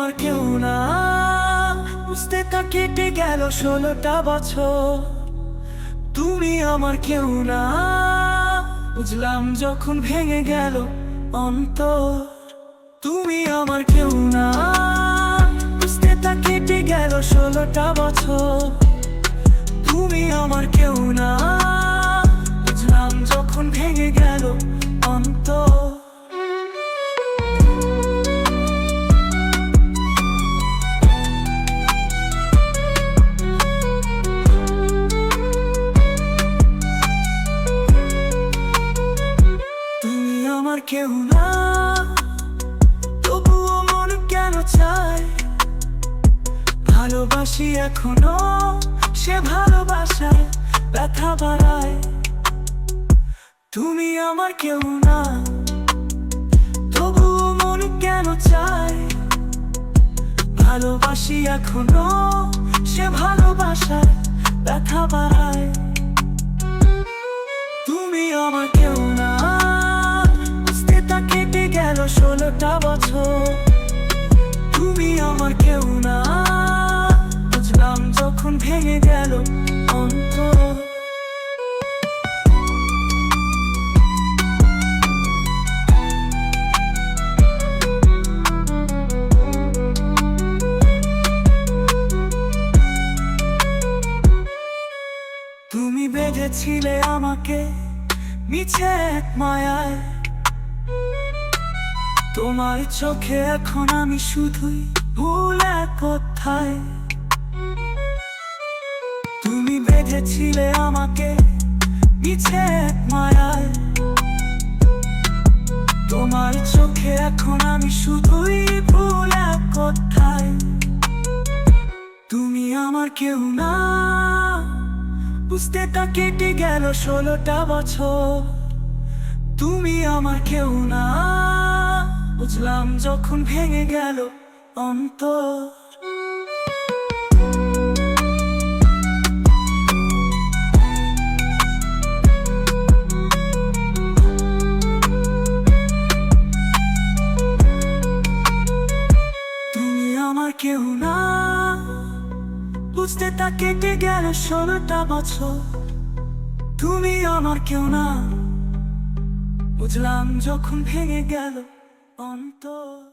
আমার কেউ না, বুঝতে তা কেটে গেল 16টা বছর। তুমি আমার কেউ না, বুঝলাম যখন ভেঙে গেল অন্তর। তুমি আমার কেউ না, বুঝতে তা কেটে গেল 16টা বছর। তুমি আমার কেউ না, বুঝলাম যখন ভেঙে গেল অন্তর। তুমি আমার কেউ না, তবুও মন কেন চায় ভালোবাসি এখনো, সে ভালোবাসায় ব্যথা বাড়ায়। তুমি আমার কেউ না, তবুও মন কেন চায় ভালোবাসি এখনো, সে ভালোবাসায় ব্যথা বাড়ায়। তুমি আমার কেউ না, বুঝতে তা কেটে গেল 16টা বছর। তুমি আমার কেউ না, বুঝলাম যখন ভেঙে গেল অন্তর। তুমি বেঁধেছিলে আমাকে মিছে এক মায়ায়, তোমার চোখে এখন আমি শুধুই ভুল এক কথায়। তুমি বেঁধেছিলে আমাকে মিছে এক মায়ায়, তোমার চোখে এখন আমি শুধুই ভুল এক কথায়। তুমি আমার কেউ না, বুঝতে তা কেটে গেল 16টা বছর। তুমি আমার কেউ না, বুঝলাম যখন ভেঙে গেল অন্তর। তুমি আমার কেউ না, বুঝতে তা কেটে গেল 16টা বছর। তুমি আমার কেউ না, বুঝলাম যখন ভেঙে গেল অন্তর।